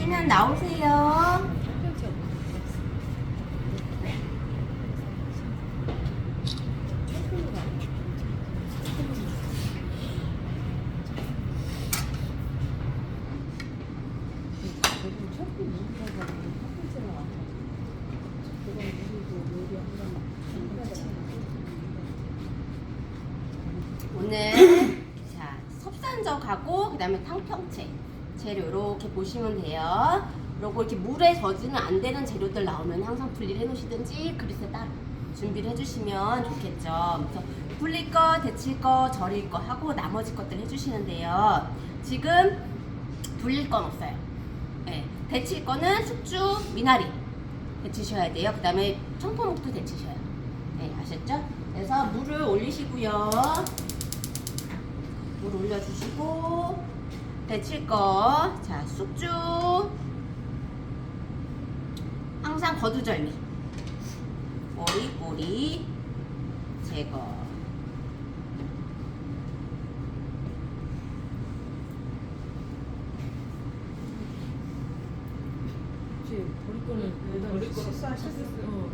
되시면 나오세요. 오늘 자 섭산적하고 그다음에 탕평채 재료 이렇게 보시면 돼요. 그리고 이렇게 물에 젖으면 안 되는 재료들 나오면 항상 분리를 해놓으시든지 그릇에 따로 준비를 해주시면 좋겠죠. 그래서 불릴 거, 데칠 거, 절일 거 하고 나머지 것들 해주시는데요. 지금 불릴 건 없어요. 네, 데칠 거는 숙주, 미나리 데치셔야 돼요. 그 다음에 청포묵도 데치셔야 돼요. 네, 아셨죠? 그래서 물을 올리시고요. 물 올려주시고 데칠 거, 자 숙주 항상 거두절미 꼬리 제거. 버릴 거는 버릴 거는 실수하셨어요.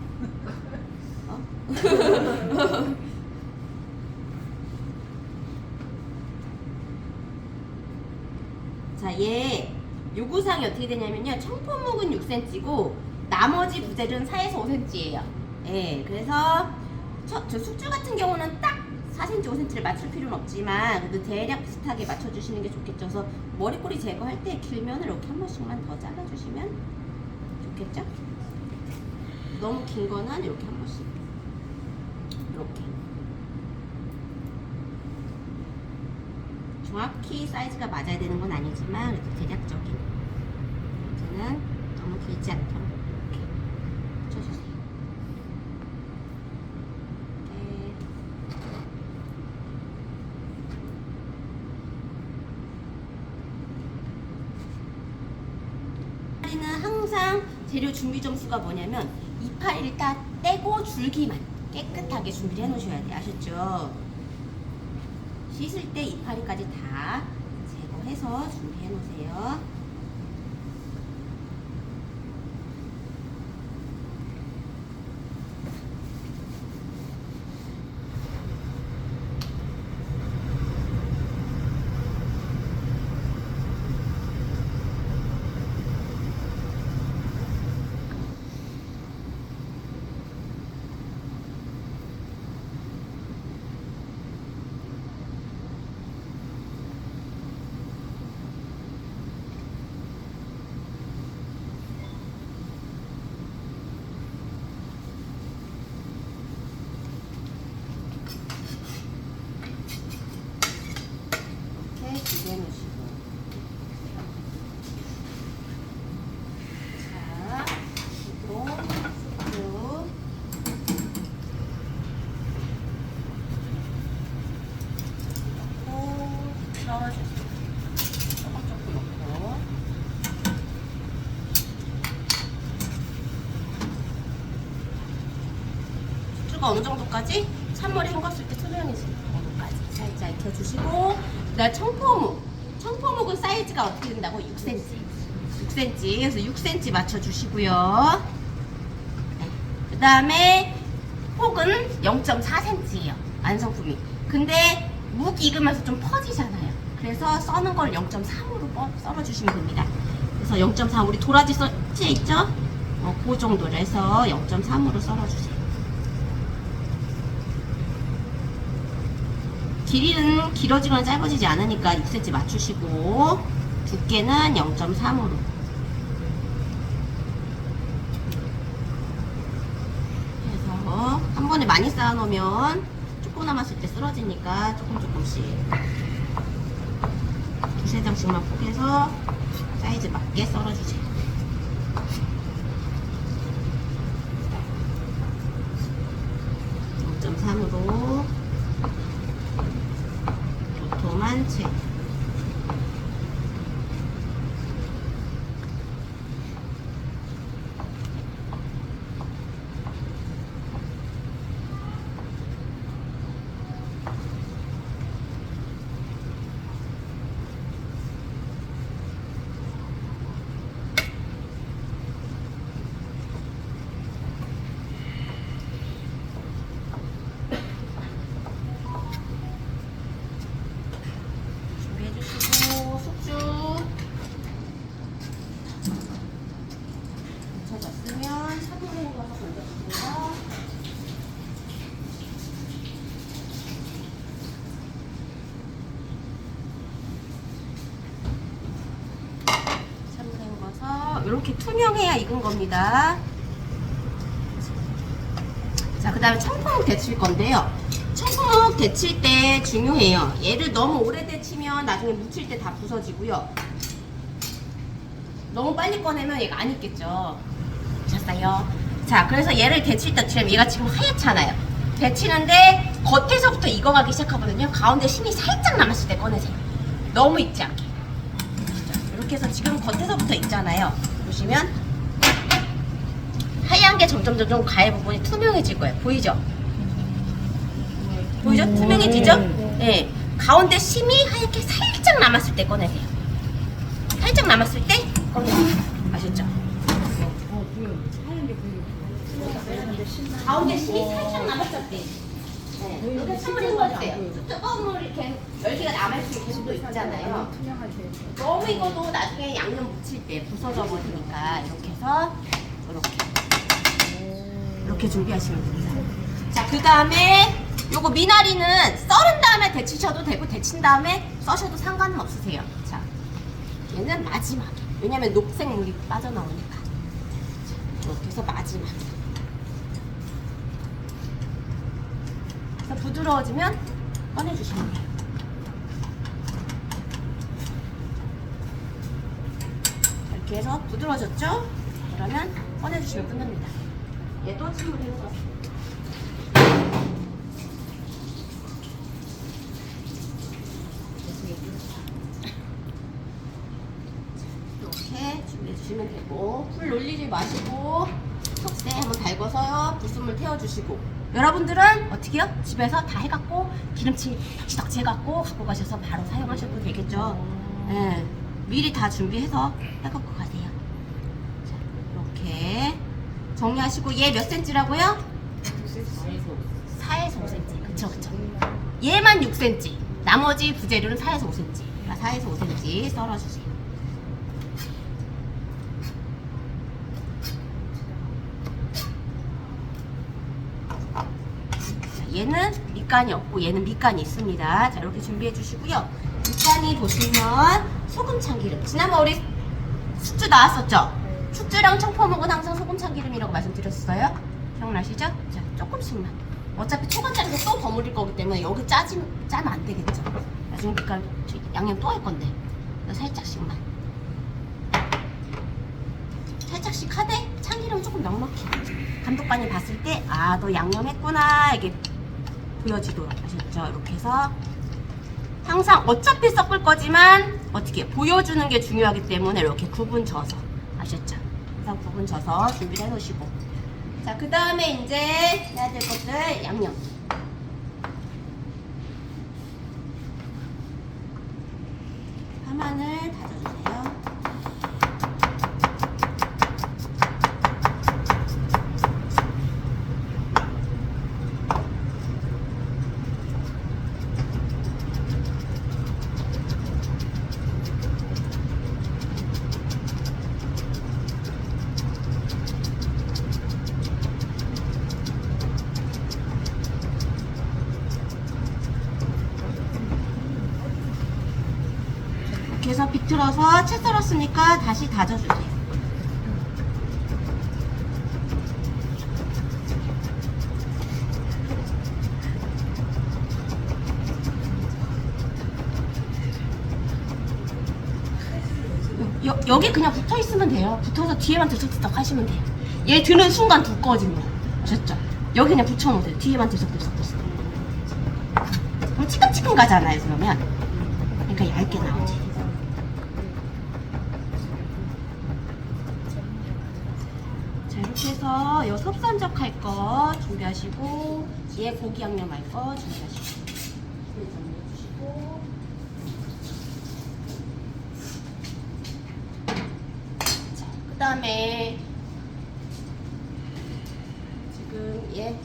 자, 얘 요구사항이 어떻게 되냐면요. 청포묵은 6cm고 나머지 부재료는 4에서 5cm예요. 예, 그래서 저 숙주 같은 경우는 딱 4cm, 5cm를 맞출 필요는 없지만 그래도 대략 비슷하게 맞춰주시는 게 좋겠죠. 그래서 머리꼬리 제거할 때 길면 이렇게 한 번씩만 더 잘라주시면 좋겠죠. 너무 긴 거는 이렇게 한 번씩 이렇게 정확히 사이즈가 맞아야 되는 건 아니지만 그래도 대략적인 사이즈는 너무 길지 않도록 이렇게 붙여주세요. 이파리는 항상 재료 준비 점수가 뭐냐면 이파리를 딱 떼고 줄기만 깨끗하게 준비를 해 놓으셔야 돼요. 아셨죠? 씻을 때 이파리까지 다 제거해서 준비해 놓으세요. 준비해 놓으시고 자 그리고 숙주 넣고 저어주세요. 조금 넣고 숙주가 어느 정도까지? 찬물에 헹궜을 때 투명해지는 정도까지 살짝 익혀주시고 그다음 청포묵은 사이즈가 어떻게 된다고? 6cm. 6cm. 그래서 6cm 맞춰주시고요. 네. 그 다음에 폭은 0.4cm예요. 완성품이. 근데 묵 익으면서 좀 퍼지잖아요. 그래서 써는 걸 0.3으로 썰어주시면 됩니다. 그래서 0.4 우리 도라지 썰지에 있죠? 그 정도로 해서 0.3으로 썰어주세요. 길이는 길어지거나 짧아지지 않으니까 6cm 맞추시고 두께는 0.3으로 해서 한 번에 많이 쌓아 놓으면 조금 남았을 때 쓰러지니까 조금씩 두세 장씩만 포개서 사이즈 맞게 썰어주세요. 0.3으로 도톰한 채 이렇게 투명해야 익은 겁니다. 자, 그 다음에 청포묵 데칠 건데요. 청포묵 데칠 때 중요해요. 얘를 너무 오래 데치면 나중에 묻힐 때 다 부서지고요. 너무 빨리 꺼내면 얘가 안 익겠죠. 보셨어요? 자, 그래서 얘를 데칠 때 얘가 지금 하얗잖아요. 데치는데 겉에서부터 익어가기 시작하거든요. 가운데 심이 살짝 남았을 때 꺼내세요. 너무 익지 않게. 자, 이렇게 해서 지금 겉에서부터 익잖아요. 보시면 하얀 게 점점 가해 부분이 투명해질 거예요. 보이죠? 보이죠? 투명해지죠? 네. 가운데 심이 하얗게 살짝 남았을 때 꺼내세요. 살짝 남았을 때 꺼내세요. 아셨죠? 하얀 게 보이고. 가운데 심이 살짝 남았을 때. 네. 이렇게 찬물에 헹궈주세요. 뜨거운 물 이렇게 열기가 남아있을 경우도 있잖아요. 투명하게. 너무 익어도 나중에 양념 묻힐 때 부서져 버리니까 이렇게 해서 이렇게 준비하시면 됩니다. 자, 그 다음에 요거 미나리는 썰은 다음에 데치셔도 되고 데친 다음에 써셔도 상관은 없으세요. 자, 얘는 마지막에. 왜냐면 녹색물이 빠져나오니까. 자, 이렇게 해서 마지막에. 그래서 부드러워지면 꺼내주시면 돼요. 이렇게 해서 부드러워졌죠? 그러면 꺼내주시면 끝납니다. 얘도 침을 해서 이렇게 준비해 주시면 되고, 불 놀리지 마시고 석쇠 한번 달궈서요 불순물 태워주시고, 여러분들은 어떻게 해요? 집에서 다 해갖고 기름칠 덕지덕지 해갖고 갖고 가셔서 바로 사용하셔도 되겠죠. 네, 미리 다 준비해서 해갖고 가세요. 자, 이렇게 정리하시고, 얘 몇 cm라고요? 4에서 5cm. 그쵸, 그쵸. 얘만 6cm. 나머지 부재료는 4에서 5cm. 그러니까 4에서 5cm 썰어주세요. 자, 얘는 밑간이 없고 얘는 밑간이 있습니다. 자, 이렇게 준비해 주시고요. 밑간이 보시면 소금 참기름. 지난번 우리 숙주 나왔었죠? 숙주랑 청포묵은 항상 소금 참기름이라고 말씀드렸어요. 기억나시죠? 자, 조금씩만. 어차피 초간장에서 또 버무릴 거기 때문에 여기 짜면 안 되겠죠. 나중에 그니까 양념 또 할 건데. 살짝씩만. 살짝씩 하되 참기름은 조금 넉넉해. 감독관이 봤을 때, 아, 너 양념했구나. 이게 보여지도록. 아셨죠? 이렇게 해서 항상 어차피 섞을 거지만 어떻게 보여주는 게 중요하기 때문에 이렇게 구분 져서. 아셨죠? 항상 구분 져서 준비를 해놓으시고. 자, 그 다음에 이제 해야 될 것들 양념. 파마늘 다져주세요. 이렇게 해서 비틀어서 채 썰었으니까 다시 다져주세요. 여기 그냥 붙어 있으면 돼요. 붙어서 뒤에만 들썩들썩 하시면 돼요. 얘 드는 순간 두꺼워집니다. 아셨죠? 여기 그냥 붙여놓으세요. 뒤에만 들썩들썩. 그럼 찌끔찌끔 가잖아요. 그러면 그러니까 얇게 나오지. 자, 이렇게 해서 요 섭산적 할 거 준비하시고, 얘 고기 양념 할 거 준비하시고, 정리해주시고. 자, 그 다음에 지금 얘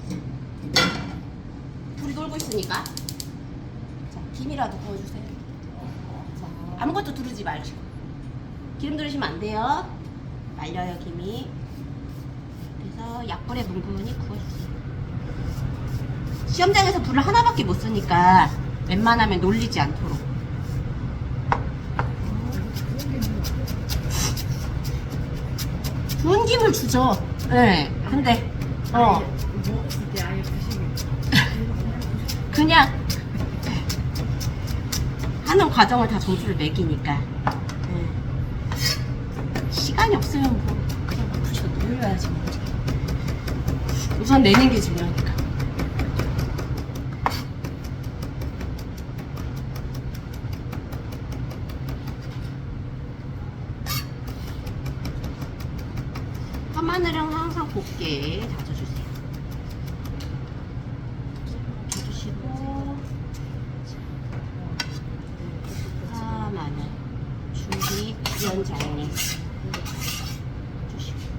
불이 돌고 있으니까 자, 김이라도 부어주세요. 자, 아무것도 두르지 마시고. 기름 두르시면 안 돼요. 말려요, 김이. 그래서 약불에 뭉근히 구워주세요. 시험장에서 불을 하나밖에 못 쓰니까 웬만하면 놀리지 않도록. 분김을 주죠. 네. 근데 먹었을 때 아예 드시고 그냥 하는 과정을 다 점수를 매기니까. 네. 시간이 없으면 뭐 그냥 붙여 놀려야지 뭐. 우선 내는 게 중요하니까. 파마늘은 항상 곱게 다져주세요. 다져주시고 파마늘, 줄기, 연장에 주시고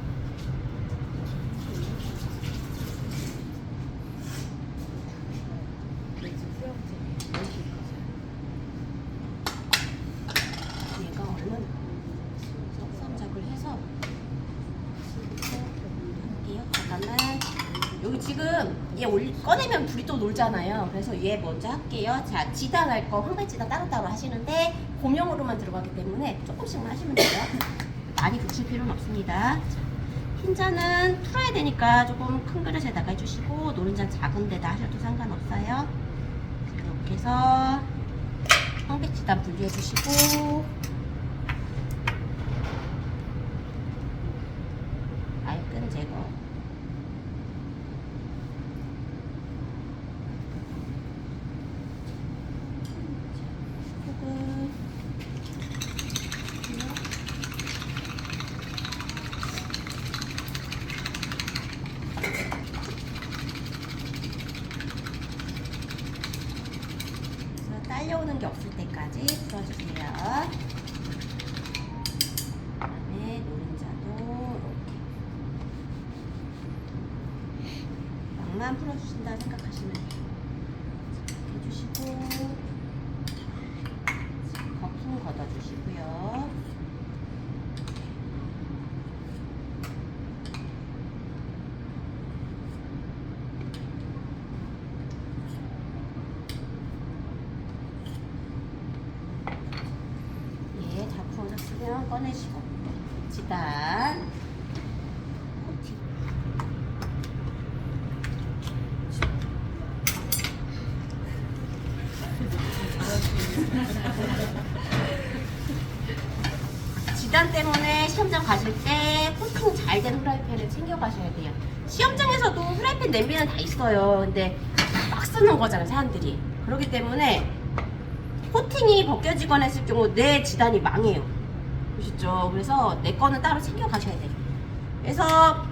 얘가 얼른 썩삼작을 해서 할게요. 잠깐만. 여기 지금 얘 꺼내면 불이 또 놀잖아요. 그래서 얘 먼저 할게요. 자, 지단할 거 황배지단 따로따로 하시는데 고명으로만 들어가기 때문에 조금씩만 하시면 돼요. 많이 붙일 필요는 없습니다. 자, 흰자는 풀어야 되니까 조금 큰 그릇에다가 해주시고 노른자 작은 데다 하셔도 상관없어요. 자, 이렇게 해서 황배지단 분리해주시고 알끈 제거. 소금. 그래서 딸려오는 게 없을 때까지 풀어주세요. 그다음에 노른자도 이렇게 막만 풀어주신다 생각하시면 돼요. 이렇게 해주시고 거품 걷어주시고요. 예, 다 풀어졌으면 꺼내시고 지단 코팅. 지단 때문에 시험장 가실 때 코팅 잘 된 후라이팬을 챙겨 가셔야 돼요. 시험장에서도 후라이팬 냄비는 다 있어요. 근데 막 쓰는 거잖아요, 사람들이. 그렇기 때문에 코팅이 벗겨지거나 했을 경우 내 지단이 망해요. 보시죠? 그래서 내 거는 따로 챙겨 가셔야 돼요. 그래서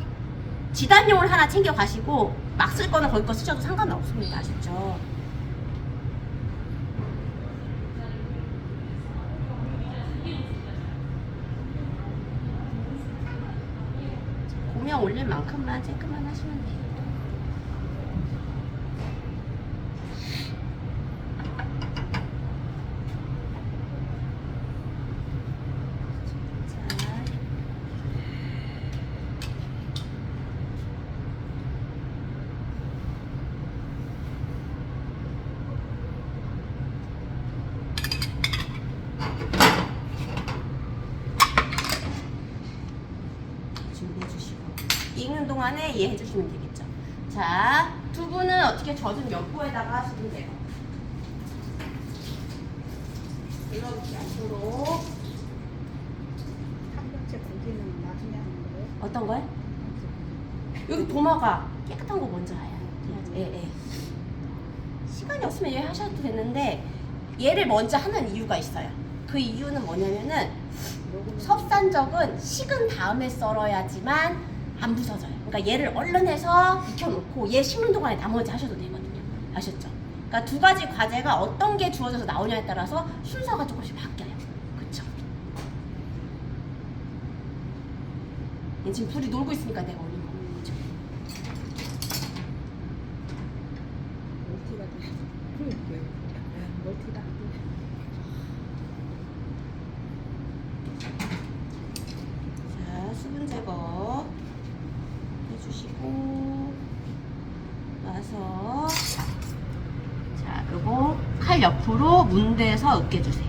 지단용을 하나 챙겨 가시고 막 쓸 거는 거기 거 쓰셔도 상관은 없습니다. 아셨죠? 고명 올릴 만큼만 체크만 하시면 돼요. 자, 준비해 주시고 익는 동안에 얘 해주시면 되겠죠. 자, 두부는 어떻게 젖은 면포에다가 하시면 돼요. 이렇게 앞으로 삼겹살 고기는 나중에 하는 거예요? 어떤 거요? 여기 도마가 깨끗한 거 먼저 해야지. 예, 예. 시간이 없으면 얘 하셔도 되는데 얘를 먼저 하는 이유가 있어요. 그 이유는 뭐냐면은 섭산적은 식은 다음에 썰어야지만 안 부서져요. 그러니까 얘를 얼른 해서 익혀놓고 얘 식는 동안에 나머지 하셔도 되거든요. 아셨죠? 그러니까 두 가지 과제가 어떤 게 주어져서 나오냐에 따라서 순서가 조금씩 바뀌어요. 그쵸? 얘 지금 불이 놀고 있으니까 내가 올린 거. 그쵸? 멀티가 돼. 그러니까요. 멀티가 안 돼. 자, 수분 제거 해주시고 나서 자, 그리고 칼 옆으로 문대서 으깨주세요.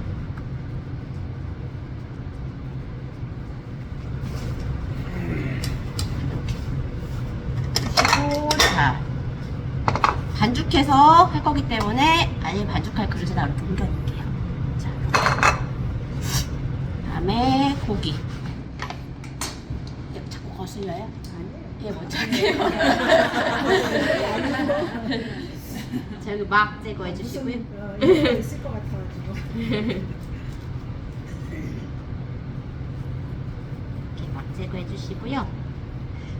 반죽해서 할 거기 때문에 아예 반죽할 그릇에다 이렇게 옮겨놓을게요. 자, 그다음에 고기. 자꾸 거슬려요? 아니에요. 예, 못 찾게요. 자, 여기 막 제거해 주시고요. 이거 있을 것 같아가지고. 이렇게 막 제거해 주시고요.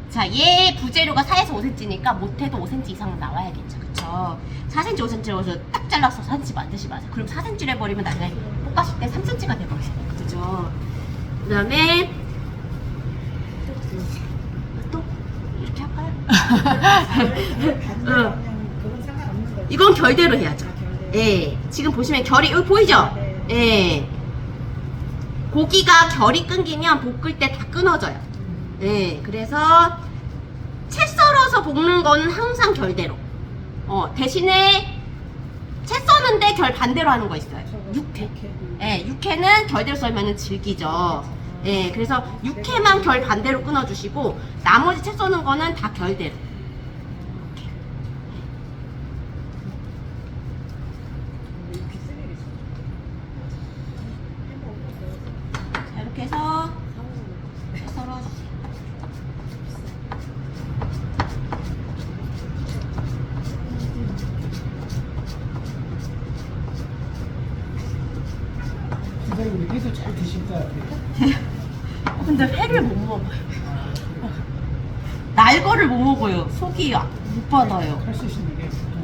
자, 얘 부재료가 4에서 5cm니까 못해도 5cm 이상은 나와야겠죠. 그쵸? 4cm, 5cm여서 딱 잘라서 4cm 만드시 마세요. 그럼 4cm를 해버리면 나중에 볶았을 때 3cm가 돼버리세요. 그죠? 그 다음에 또 이렇게 할까요? 그냥 그건 상관없는 거죠. 이건 결대로 해야죠. 아, 결대로. 예, 지금 보시면 결이 여기 보이죠? 네. 예. 고기가 결이 끊기면 볶을 때 다 끊어져요. 예, 그래서 채 썰어서 볶는 거는 항상 결대로. 대신에 채 써는데 결 반대로 하는 거 있어요. 육회. 예, 육회는 결대로 썰면은 질기죠. 예, 그래서 육회만 결 반대로 끊어주시고 나머지 채 써는 거는 다 결대로. 이렇게 쓰레기 있어. 자, 이렇게 해서 썰어주세요. 선생님이 회도 잘 드실 것 같아요. 근데 회를 못 먹어요. 날거를 못 먹어요. 속이 못 받아요. 할 수 있는 게 보통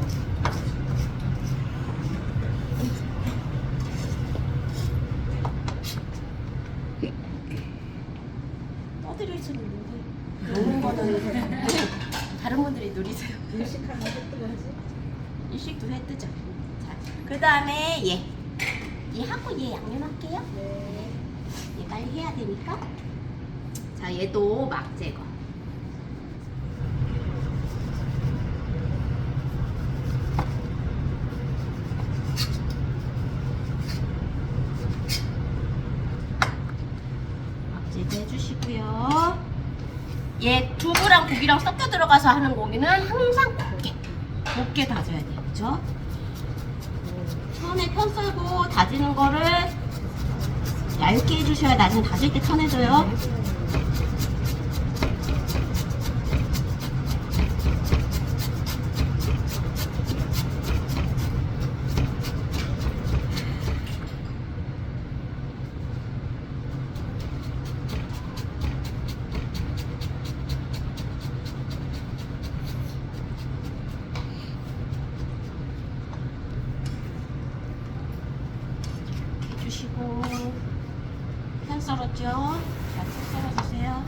떠들여 있었는데 노는 거는 다른 분들이 누리세요. 일식하면 뜨거워지? 일식도 회 뜨죠. 자, 그 다음에 얘 하고 얘 양념할게요. 네. 얘 빨리 해야 되니까. 자, 얘도 막 제거. 막 제거 해주시고요. 얘 두부랑 고기랑 섞여 들어가서 하는 고기는 항상 곱게 다져야 돼요. 그쵸? 처음에 편 썰고 다지는 거를 얇게 해주셔야 나중에 다질 때 편해져요. 해주시고 편 썰었죠? 잘 썰어주세요.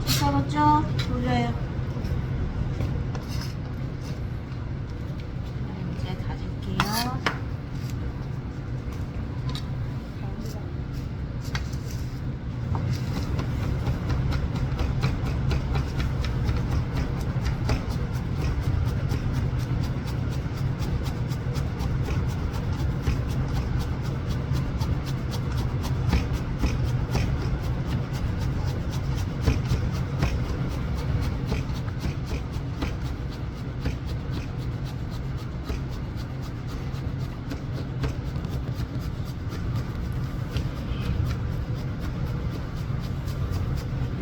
썰었죠? 돌려요. 이제 다질게요.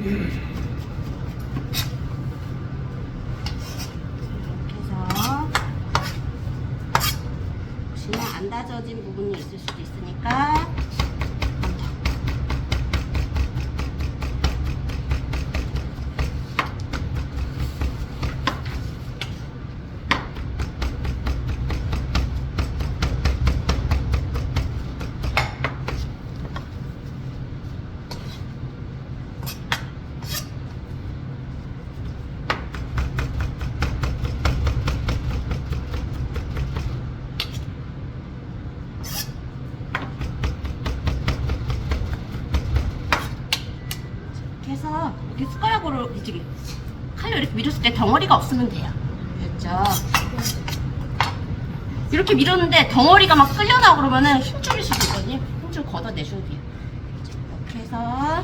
이렇게 해서 보시면 안 다져진 부분이 있을 수도 있으니까 해서 이렇게 숟가락으로 이렇게 칼로 이렇게 밀었을 때 덩어리가 없으면 돼요. 됐죠? 이렇게 밀었는데 덩어리가 막 끌려나오고 그러면은 힘줄 수도 있거든요. 힘줄 걷어내셔도 돼요. 이렇게 해서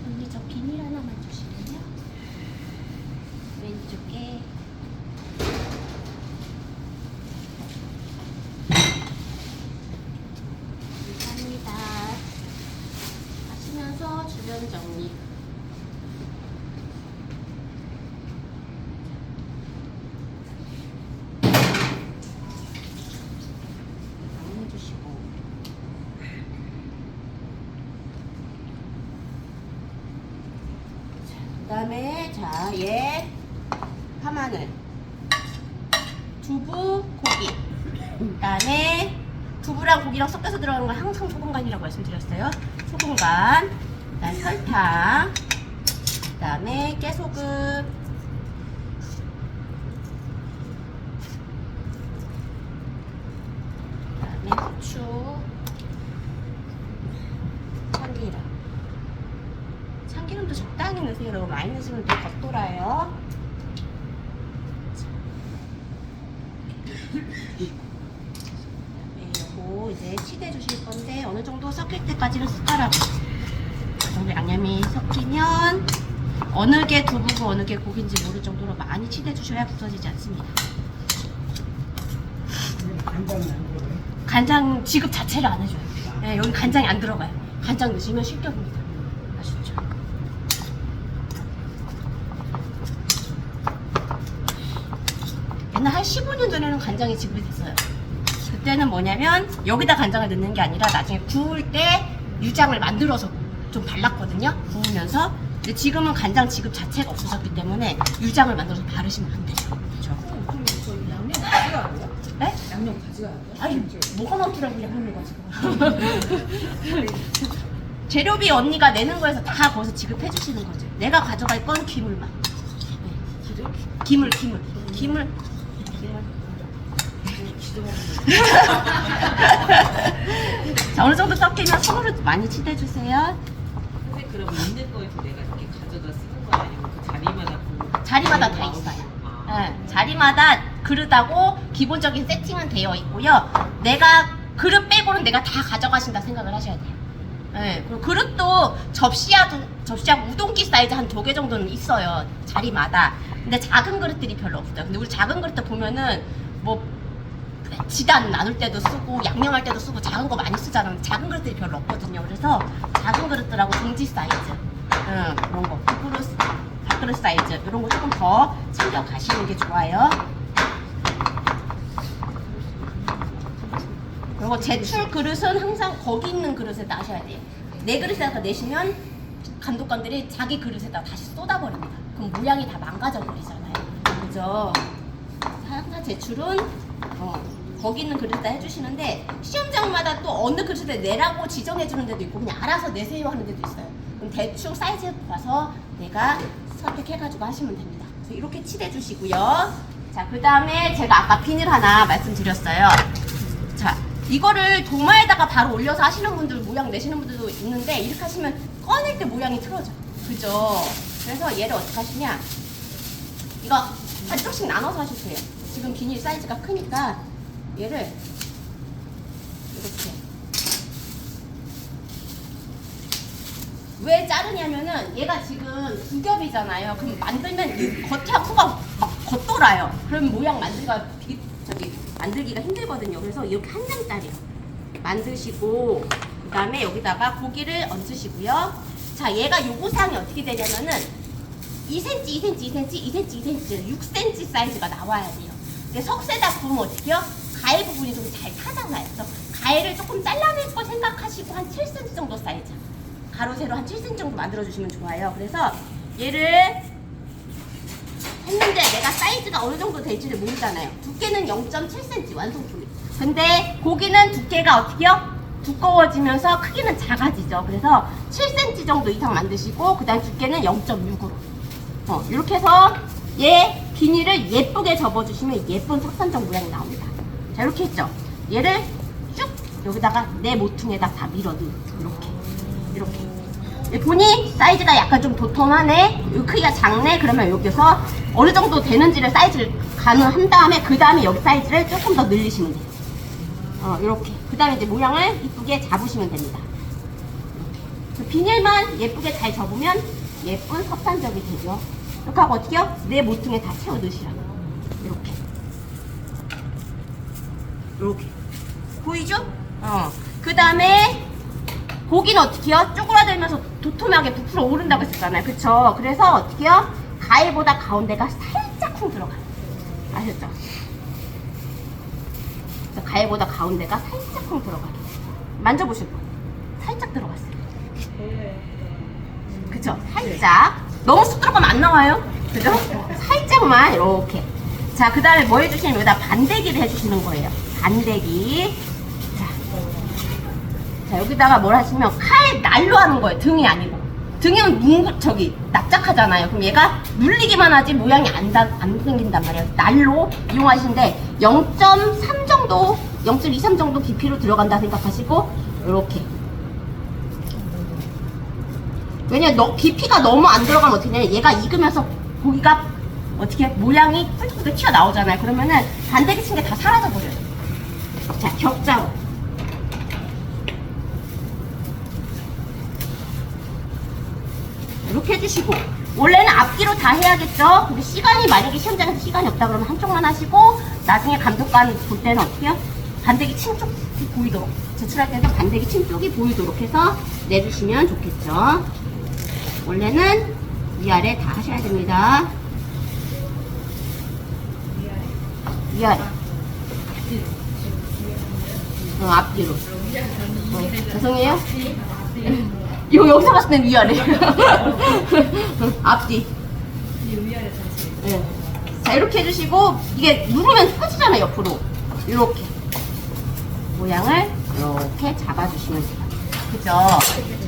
언니 저 비닐 하나만 주시면요. 왼쪽에 감사합니다. 하시면서 주변 정리. 해주시고. 그 다음에 얘 파마늘, 두부, 고기. 그 다음에 두부랑 고기랑 섞여서 들어가는 건 항상 소금간이라고 말씀드렸어요. 소금간, 그 다음에 설탕, 그 다음에 깨소금, 그 다음에 후추, 참기름. 참기름도 적당히 넣으세요. 너무 많이 넣으시면 또 겉돌아요. 요거 이제 치대 주실 건데 어느 정도 섞일 때까지는 숟가락. 그 정도 양념이 섞이면 어느 게 두부고 어느 게 고기인지 모를 정도로 많이 치대 주셔야 부서지지 않습니다. 간장은 안 들어가요? 간장 지급 자체를 안 해줘요. 네, 여기 간장이 안 들어가요. 간장 넣으시면 실격입니다. 아시죠? 옛날 한 15년 전에는 간장이 지급이 됐어요. 그때는 뭐냐면 여기다 간장을 넣는 게 아니라 나중에 구울 때 유장을 만들어서 좀 발랐거든요. 구우면서. 근데 지금은 간장 지급 자체가 없어졌기 때문에 유장을 만들어서 바르시면 안 되죠. 그렇죠? 그럼 저 양념 가져가야 돼요? 네? 양념 가져가야 돼요? 아니 뭐가 많더라고 양념을 가지고. 재료비 언니가 내는 거에서 다 거기서 지급해 주시는 거죠. 내가 가져갈 건 기물만. 기름? 기물. 자, 어느 정도 섞이면 손으로 많이 치대주세요. 근데 그럼 있는 거에서 내가 이렇게 가져다 쓰는 거야? 아니면 그 자리마다 자리마다 다 있어요. 네, 자리마다 그릇하고 기본적인 세팅은 되어 있고요. 내가 그릇 빼고는 내가 다 가져가신다 생각을 하셔야 돼요. 네, 그리고 그릇도 접시하고 우동기 사이즈 한 2개 정도는 있어요. 자리마다. 근데 작은 그릇들이 별로 없어요. 근데 우리 작은 그릇들 보면은 뭐 지단 나눌 때도 쓰고 양념할 때도 쓰고 작은 거 많이 쓰잖아요. 작은 그릇들이 별로 없거든요. 그래서 작은 그릇들하고 중지 사이즈, 그런 거, 밥그릇 사이즈 이런 거 조금 더 챙겨 가시는 게 좋아요. 그리고 제출 그릇은 항상 거기 있는 그릇에다 하셔야 돼요. 내 그릇에다가 내시면 감독관들이 자기 그릇에다 다시 쏟아버립니다. 그럼 모양이 다 망가져 버리잖아요. 그죠? 항상 제출은 거기 있는 그릇에다 해주시는데 시험장마다 또 어느 그릇에 내라고 지정해주는 데도 있고 그냥 알아서 내세요 하는 데도 있어요. 그럼 대충 사이즈 봐서 내가 선택해가지고 하시면 됩니다. 그래서 이렇게 칠해주시고요. 자, 그 다음에 제가 아까 비닐 하나 말씀드렸어요. 자, 이거를 도마에다가 바로 올려서 하시는 분들, 모양 내시는 분들도 있는데 이렇게 하시면 꺼낼 때 모양이 틀어져요. 그죠? 그래서 얘를 어떻게 하시냐, 이거 한쪽씩 나눠서 하셔도 돼요. 지금 비닐 사이즈가 크니까 얘를 이렇게. 왜 자르냐면은 얘가 지금 2겹이잖아요. 그럼 만들면 이 겉하고 코가 막 겉돌아요. 그럼 모양 만들기가 힘들거든요. 그래서 이렇게 한 장짜리 만드시고 그 다음에 여기다가 고기를 얹으시고요. 자, 얘가 요구사항이 어떻게 되냐면은 2cm, 2cm, 2cm, 2cm, 2cm, 6cm 사이즈가 나와야 돼요. 근데 석쇠다 구우면 어떡해요? 가해 부분이 좀 잘 타잖아요. 그래서 가해를 조금 잘라낼 거 생각하시고 한 7cm 정도 사이즈, 가로 세로 한 7cm 정도 만들어주시면 좋아요. 그래서 얘를 했는데 내가 사이즈가 어느 정도 될지를 모르잖아요. 두께는 0.7cm 완성품이. 근데 고기는 두께가 어떻게요? 두꺼워지면서 크기는 작아지죠. 그래서 7cm 정도 이상 만드시고 그다음 두께는 0.6으로. 이렇게 해서 얘 비닐을 예쁘게 접어주시면 예쁜 석탄정 모양이 나옵니다. 자, 이렇게 했죠. 얘를 쭉 여기다가 내 모퉁에다 다 밀어 넣어. 이렇게. 보니 사이즈가 약간 좀 도톰하네. 이 크기가 작네. 그러면 여기서 어느 정도 되는지를 사이즈를 가늠한 다음에 그 다음에 여기 사이즈를 조금 더 늘리시면 돼요. 이렇게. 그 다음에 이제 모양을 이쁘게 잡으시면 됩니다. 이렇게. 비닐만 예쁘게 잘 접으면 예쁜 석탄적이 되죠. 이렇게 하고 어떻게요? 내 모퉁에 다 채워 넣으시라고. 이렇게. 이렇게. 보이죠? 그 다음에 고기는 어떻게요? 쪼그라들면서 도톰하게 부풀어 오른다고 했었잖아요. 그쵸? 그래서 어떻게요? 가해보다 가운데가 살짝쿵 들어가요. 아셨죠? 그래서 가해보다 가운데가 살짝쿵 들어가요. 만져보실 거예요. 살짝 들어갔어요. 그쵸? 살짝. 너무 쑥 들어가면 안 나와요. 그죠? 살짝만 이렇게. 자, 그 다음에 뭐 해주시면 여기다 반대기를 해주시는 거예요. 반대기. 자, 여기다가 뭘 하시면 칼 날로 하는 거예요. 등이 아니고. 등은 납작하잖아요. 그럼 얘가 눌리기만 하지 모양이 안 생긴단 말이에요. 날로 이용하시는데 0.3 정도, 0.23 정도 깊이로 들어간다 생각하시고 이렇게. 왜냐면 깊이가 너무 안 들어가면 어떻게 되냐면 얘가 익으면서 고기가 어떻게 모양이 뿔뿔 튀어나오잖아요. 그러면은 반대기 친 게 다 사라져 버려요. 자, 격자로. 이렇게 해주시고 원래는 앞뒤로 다 해야겠죠. 근데 시간이 만약에 시험장에서 시간이 없다 그러면 한쪽만 하시고 나중에 감독관 볼 때는 어떻게 해요? 반대기 친 쪽이 보이도록 제출할 때는 반대기 친 쪽이 보이도록 해서 내주시면 좋겠죠. 원래는 위아래 다 하셔야 됩니다. 위아래. 앞뒤로. 죄송해요. 이거 여기서 봤을 땐 위아래. 앞뒤. 위아래 전체. 네. 자, 이렇게 해주시고 이게 누르면 펴지잖아요. 옆으로. 이렇게 모양을 이렇게 잡아주시면 돼요. 그죠?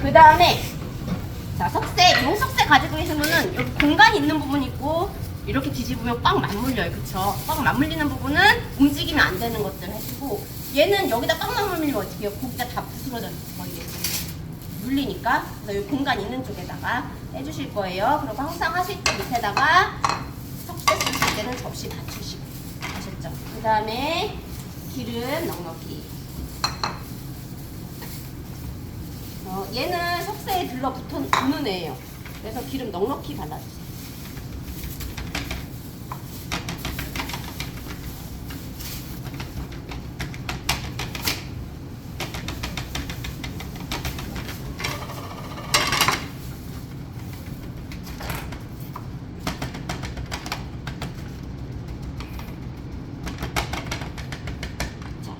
그 다음에 자, 석쇠. 용석쇠 가지고 계신 분은 여기 공간이 있는 부분이 있고 이렇게 뒤집으면 꽉 맞물려요. 그쵸? 꽉 맞물리는 부분은 움직이면 안 되는 것들 하시고 얘는 여기다 꽉 맞물리면 어떻게 해요? 고기가 다 부스러져 버리겠어요. 눌리니까. 그래서 이 공간 있는 쪽에다가 해주실 거예요. 그리고 항상 하실 때 밑에다가 석쇠 쓰실 때는 접시 받치시고. 아셨죠? 그 다음에 기름 넉넉히. 얘는 석쇠에 들러붙는 애예요. 그래서 기름 넉넉히 발라주세요.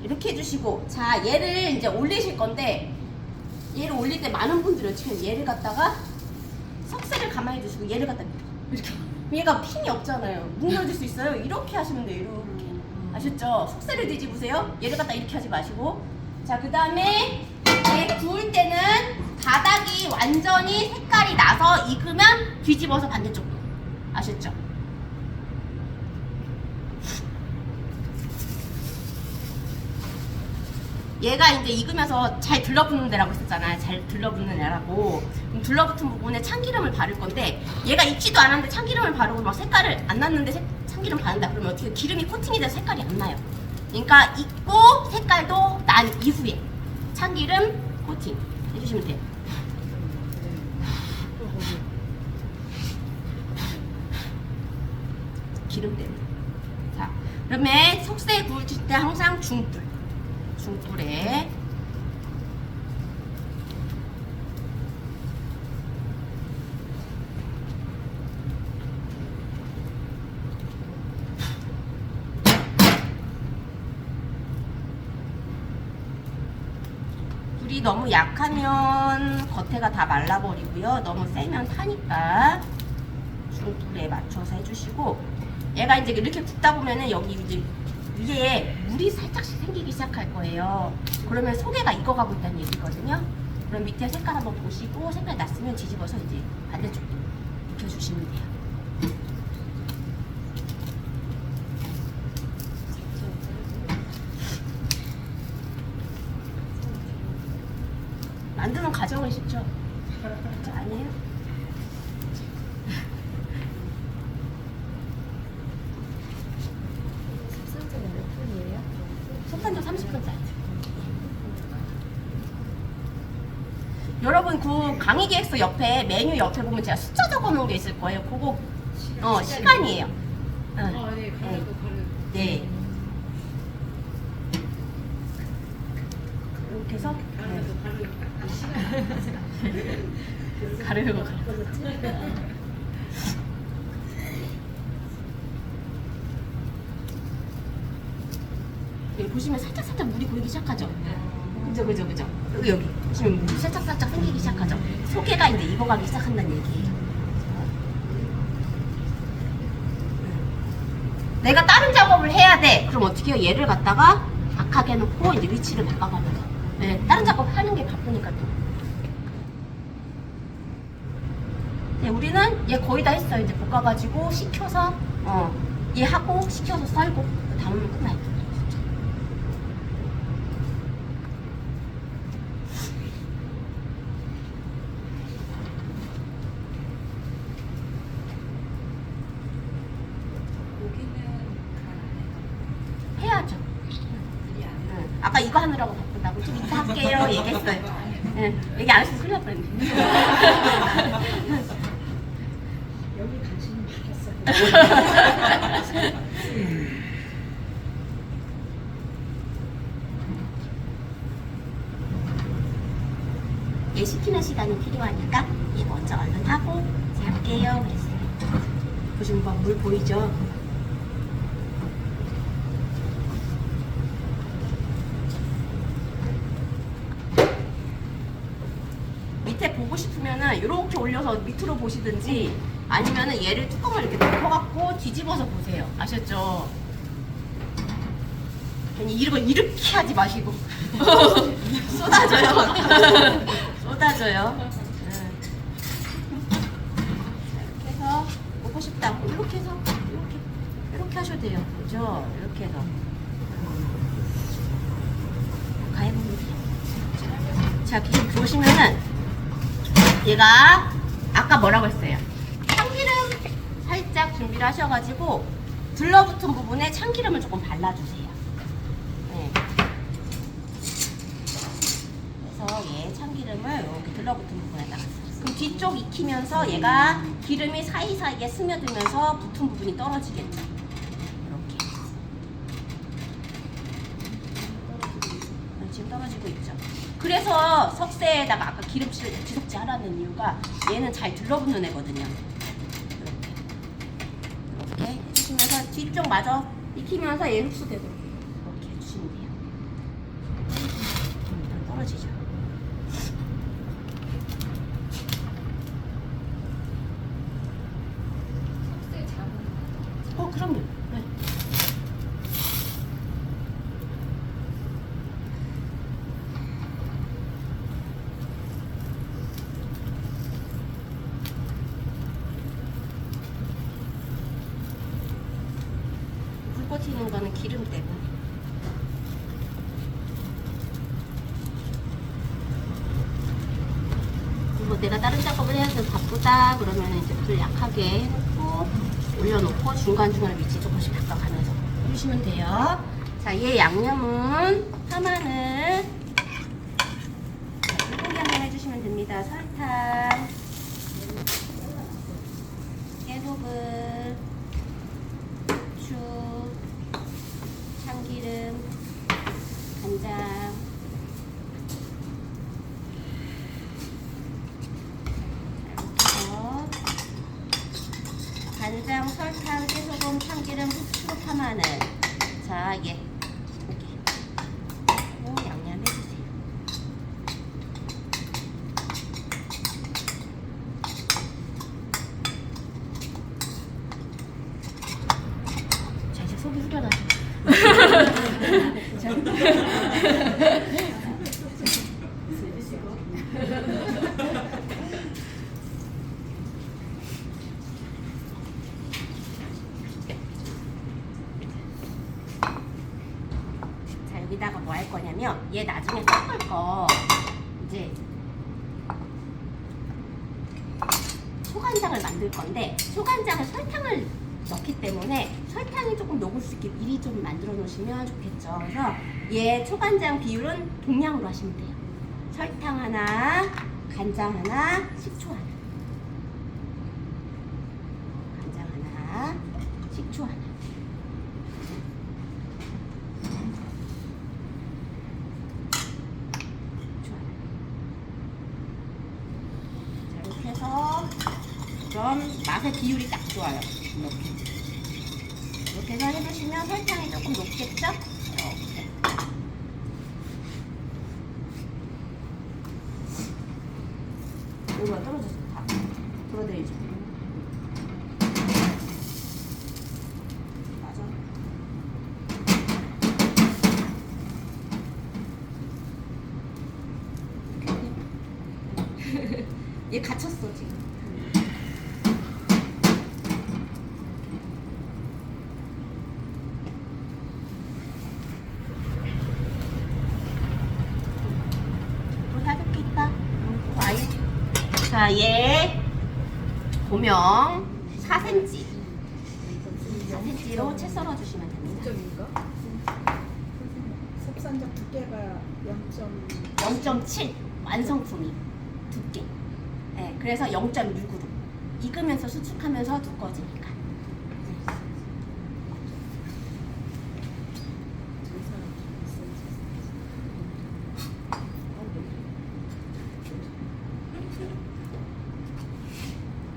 이렇게 해주시고, 자, 얘를 이제 올리실 건데, 얘를 올릴 때 많은 분들이 어떻게 해요? 얘를 갖다가 석쇠를 가만히 두시고 얘를 갖다 이렇게. 얘가 핀이 없잖아요. 뭉개질 수 있어요. 이렇게 하시면 돼요. 이렇게. 아셨죠? 석쇠를 뒤집으세요. 얘를 갖다 이렇게 하지 마시고. 자, 그 다음에 얘 구울 때는 바닥이 완전히 색깔이 나서 익으면 뒤집어서 반대쪽으로. 아셨죠? 얘가 이제 익으면서 잘 들러붙는 데라고 했었잖아요. 잘 들러붙는 애라고. 들러붙은 부분에 참기름을 바를 건데 얘가 익지도 않았는데 참기름을 바르고 막 색깔을 안 났는데 참기름 바른다 그러면 어떻게 기름이 코팅이 돼서 색깔이 안 나요. 그러니까 익고 색깔도 난 이후에 참기름 코팅 해주시면 돼요. 기름 때문에. 자, 그러면 석쇠 구울 때 항상 중불. 중불에 불이 너무 약하면 겉에가 다 말라버리고요. 너무 세면 타니까 불에 맞춰서 해주시고 얘가 이제 이렇게 굽다 보면은 여기 이제 위에 물이 살짝씩 생기기 시작할 거예요. 그러면 속에가 익어가고 있다는 얘기거든요. 그럼 밑에 색깔 한번 보시고 색깔 났으면 뒤집어서 이제 반대쪽도 익혀주시면 돼요. 만드는 과정은 쉽죠? 아니에요? 숙성제는 몇 분이에요? 속단도 30분짜리. 여러분 그 강의 계획서 옆에 메뉴 옆에 보면 제가 숫자 적어놓은 게 있을 거예요. 그거 시간이에요. 응. 네, 가르고 네. 이렇게 해서 가르고 여기 보시면 살짝 물이 고이기 시작하죠. 그죠. 여기 보시면 물이 살짝 생기기 시작하죠. 속에가 이제 익어가기 시작한다는 얘기예요. 내가 다른 작업을 해야 돼. 그럼 어떻게 해요? 얘를 갖다가 악하게 해놓고 이제 위치를 바꿔가면서 네, 다른 작업 하는 게 바쁘니까 또. 네, 우리는 얘 거의 다 했어요. 이제 볶아가지고 식혀서 얘 하고 식혀서 썰고 담으면 끝나요. 해야죠. 아까 이거 하느라고 바쁘다고 좀 이따 할게요 얘기했어요. 얘기 안 했으면 큰일 날 뻔했네. 여기 관심이 많았어요. 얘 식히는 시간이 필요하니까 얘 먼저 얼른 하고 이제 할게요 그랬어요. 보시면 막 물 보이죠? 밑에 보고 싶으면은 이렇게 올려서 밑으로 보시든지 아니면은 얘를 뚜껑을 이렇게 덮어갖고 뒤집어서 보세요. 아셨죠? 괜히 이걸 이렇게 하지 마시고 쏟아져요. 쏟아져요. 이렇게 해서 보고 싶다. 이렇게 해서 이렇게 하셔도 돼요. 그죠? 이렇게 해서 가해보면 돼요. 자, 지금 보시면은 얘가 아까 뭐라고 했어요? 참기름 살짝 준비를 하셔가지고 들러붙은 부분에 참기름을 조금 발라주세요. 네. 그래서 얘 참기름을 이렇게 들러붙은 부분에다가 그럼 뒤쪽 익히면서 얘가 기름이 사이사이에 스며들면서 붙은 부분이 떨어지겠죠. 이렇게 지금 떨어지고 있죠. 그래서 석쇠에다가 아까 기름칠을 뒤섞지 하라는 이유가 얘는 잘 들러붙는 애거든요. 이렇게 해주시면서 뒤쪽 마저 익히면서 얘 흡수되도록 이렇게 해주시면 돼요. 떨어지죠. 숙제 잡은 그럼요. 네. 불 꺼지는 거는 기름 때문에. 뭐 내가 다른 작업을 해야 돼서 바쁘다 그러면 이제 불 약하게 해놓고 올려놓고 중간중간에 위치 조금씩 바꿔가면서 해주시면 돼요. 자, 얘 양념은 파마늘 불고기 한번 해주시면 됩니다. 설탕, 깨소금, 후추, 참기름, 간장, 간장, 설탕, 깨소금, 참기름, 후추, 파마늘. 자, 얘 고기 양념 해주세요. 자, 여기다가 뭐 할 거냐면 얘 나중에 섞을 거 이제 초간장을 만들 건데 초간장을 설탕을 넣기 때문에 설탕이 조금 녹을 수 있게 미리 좀 만들어 놓으시면 좋겠죠. 그래서 얘 초간장 비율은 동량으로 하시면 돼요. 설탕 하나, 간장 하나, 식초 하나. 간장 하나, 식초 하나. 식초 하나. 자, 이렇게 해서 그럼 맛의 비율이 딱 좋아요. 이렇게 해서 해주시면 설탕이 조금 녹겠죠? 이렇게. 이거 떨어져서 다 덜어드리죠. 맞아. 얘 갇혔어 지금. 또 사줄 게 있다. 아이. 자, 얘 고명 4cm. 4cm로 채 썰어 주시면 됩니다. 점인가? 섭산적 두께가 0.7 완성품이 두께. 네, 그래서 0.6으로 익으면서 수축하면서 두꺼워지니까.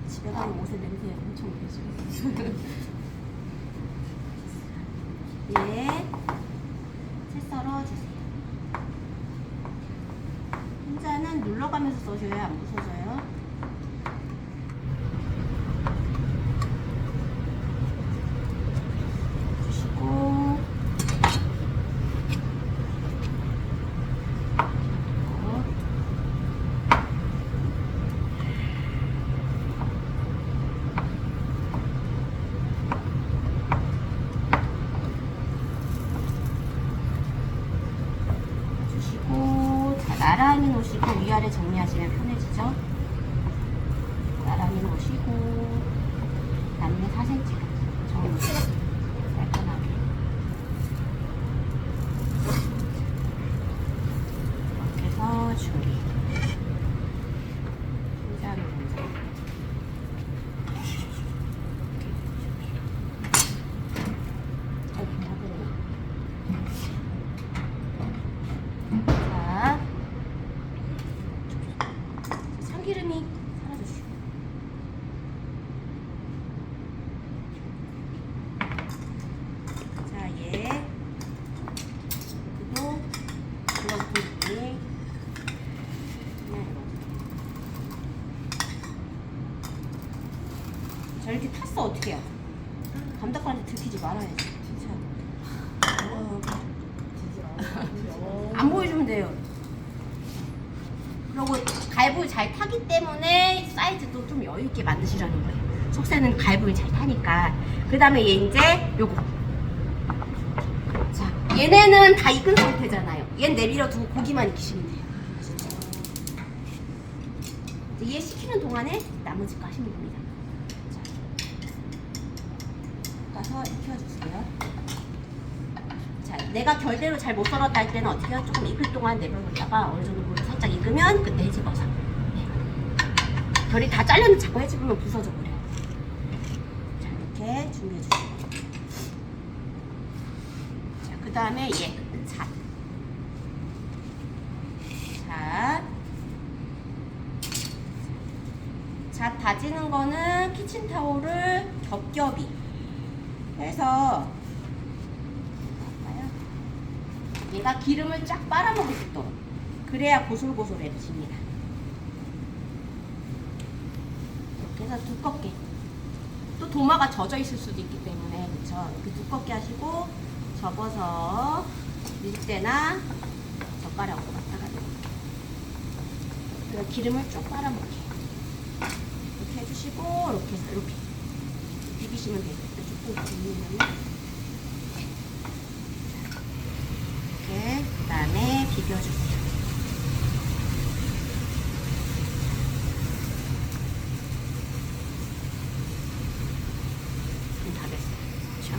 집에 가면 옷에 냄새 엄청 배죠. 예, 채 썰어 주세요. 혼자는 눌러가면서 써줘야 안 부서져요. 주시고 주시고 자, 나란히 놓으시고 위아래 정리하시면 편해지죠. 나란히 놓으시고 남는 4cm 정리 깔끔하게 이렇게 해서 준비. 혼자를 먼저 자, 참기름이 사라져주시고 자, 얘 그리고 블러드 위에 그냥 이렇게 자, 이렇게 탔어. 어떻게 해요? 감독관한테 들키지 말아야지 진짜. 안 보여주면 돼요. 그리고 갈불 잘 타기 때문에 사이즈도 좀 여유 있게 만드시라는 거예요. 속새는 갈불 잘 타니까. 그 다음에 얘 이제 요거. 자, 얘네는 다 익은 상태잖아요. 얘는 내밀어 두고 고기만 익히시면 돼요. 진짜. 이제 얘 식히는 동안에 나머지 거 하시면 됩니다. 자, 가서 익혀주세요. 자, 내가 결대로 잘 못 썰었다 할 때는 어떻게 해요? 조금 익을 동안 내버려뒀다가 어느 정도 물을 살짝 익으면 그때 해집어서. 네. 결이 다 잘렸는데 자꾸 해집으면 부서져 버려요. 자, 이렇게 준비해 주시고. 자, 그 다음에 얘 잣. 잣 다지는 거는 키친타올을 겹겹이 해서 얘가 기름을 쫙 빨아먹을 수 있도록, 그래야 고슬고슬해집니다. 이렇게 해서 두껍게, 또 도마가 젖어 있을 수도 있기 때문에, 그쵸? 이렇게 두껍게 하시고 접어서 밀대나 젓가락으로 갖다가 그리고 기름을 쭉 빨아먹게 이렇게 해주시고 이렇게 해서 이렇게 비비시면 돼요. 조금 비비면 이렇게 그 다음에 비벼주세요. 다 됐어요. 그렇죠?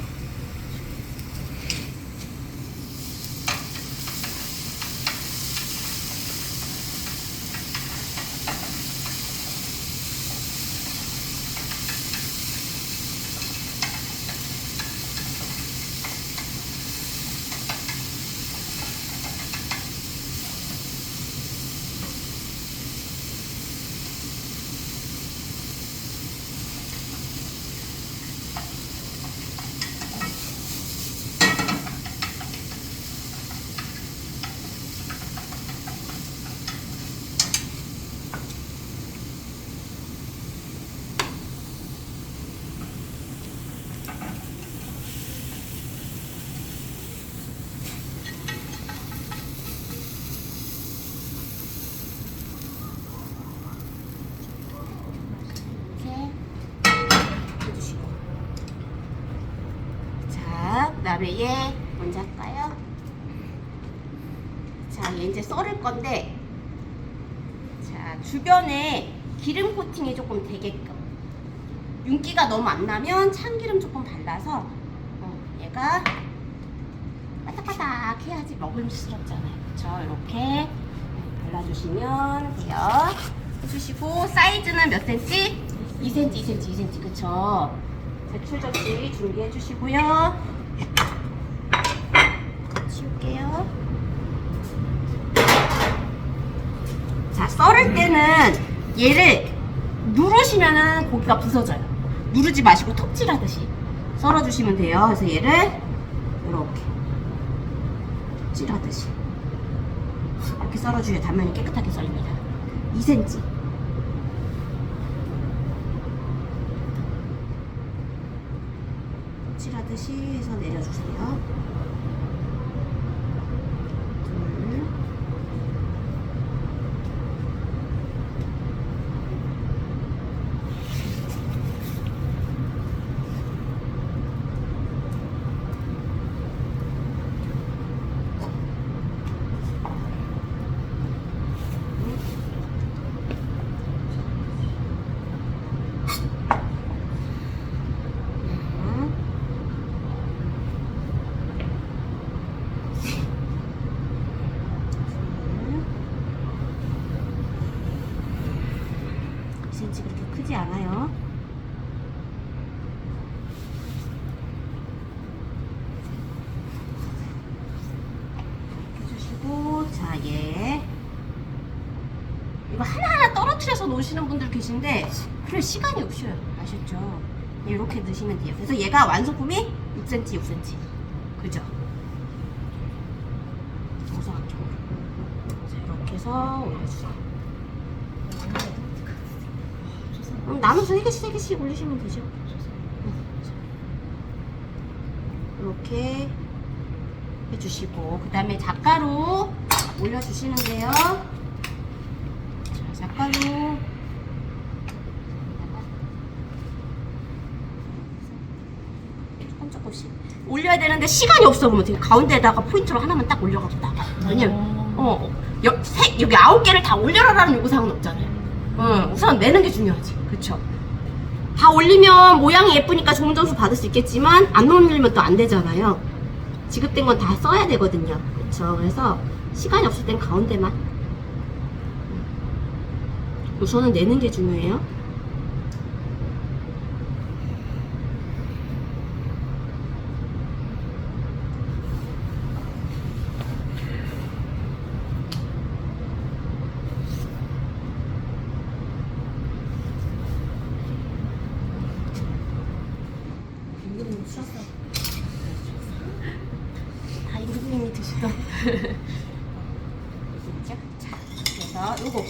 그다음에 얘 먼저 할까요? 자, 얘 이제 썰을 건데, 자, 주변에 기름 코팅이 조금 되게끔, 윤기가 너무 안 나면 참기름 조금 발라서 얘가 바삭바삭 해야지 먹음직스럽잖아요. 그쵸? 이렇게 발라주시면 돼요. 해주시고, 사이즈는 몇 cm? 2cm, 2cm, 2cm. 그쵸? 제출 접시 준비해 주시고요. 치울게요. 자, 썰을 때는 얘를 누르시면은 고기가 부서져요. 누르지 마시고 톱질하듯이 썰어주시면 돼요. 그래서 얘를 이렇게 톱질하듯이 이렇게 썰어주셔야 단면이 깨끗하게 썰립니다. 2cm. 칠하듯이 해서 내려주세요. 그렇게 크지 않아요. 해주시고, 자, 얘 이거 하나하나 떨어뜨려서 놓으시는 분들 계신데 그럴 시간이 없어요. 아셨죠? 이렇게 넣으시면 돼요. 그래서 얘가 완성품이 6cm, 6cm. 그죠? 정사각형으로. 자, 이렇게 해서 올려주세요. 나눠서 3개씩 3개씩 올리시면 되죠. 이렇게 해주시고, 그 다음에 잣가루 올려주시는데요. 자, 잣가루 조금씩 올려야 되는데 시간이 없어. 그러면 어떻게 가운데에다가 포인트로 하나만 딱 올려가지고 나가. 왜냐면 여기 9개를 다 올려라라는 요구사항은 없잖아요. 우선 내는 게 중요하지. 그쵸? 다 올리면 모양이 예쁘니까 좋은 점수 받을 수 있겠지만 안 올리면 또 안 되잖아요. 지급된 건 다 써야 되거든요. 그쵸? 그래서 시간이 없을 땐 가운데만. 우선은 내는 게 중요해요. 다 임금님이 드시던. 자, 그래서 요거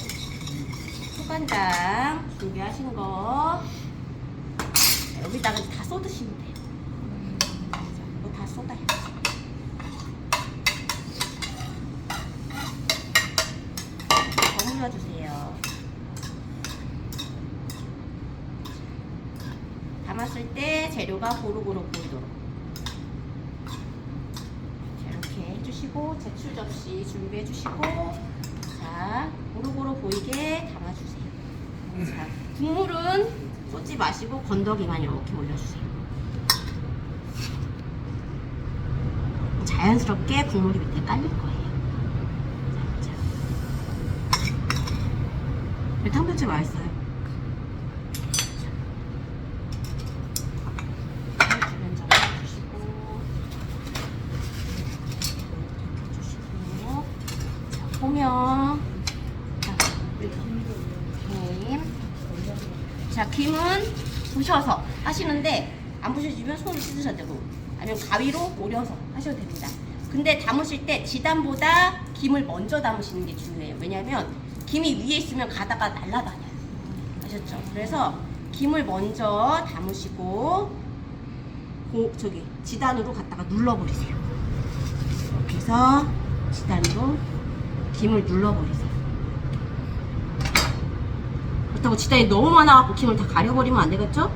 소간장 준비하신 거 여기다가 다 쏟으시면 돼요. 자, 이거 다 쏟아요. 담아주세요. 담았을 때 재료가 고루고루 보이도록 자, 이렇게 해주시고 제출 접시 준비해주시고 자 고루고루 보이게 담아주세요. 자 국물은 쏟지 마시고 건더기만 이렇게 올려주세요. 자연스럽게 국물이 밑에 깔릴 거예요. 탕배추 맛있어요. 주변 정리해주시고 자, 소면 김. 자, 김은 부셔서 하시는데 안 부셔지면 손으로 씻으셔도 되고 아니면 가위로 오려서 하셔도 됩니다. 근데 담으실 때 지단보다 김을 먼저 담으시는 게 중요해요. 왜냐면 김이 위에 있으면 가다가 날아다녀요. 아셨죠? 그래서 김을 먼저 담으시고 저기 지단으로 갖다가 눌러버리세요. 이렇게 해서 지단으로 김을 눌러버리세요. 그렇다고 지단이 너무 많아갖고 김을 다 가려버리면 안 되겠죠?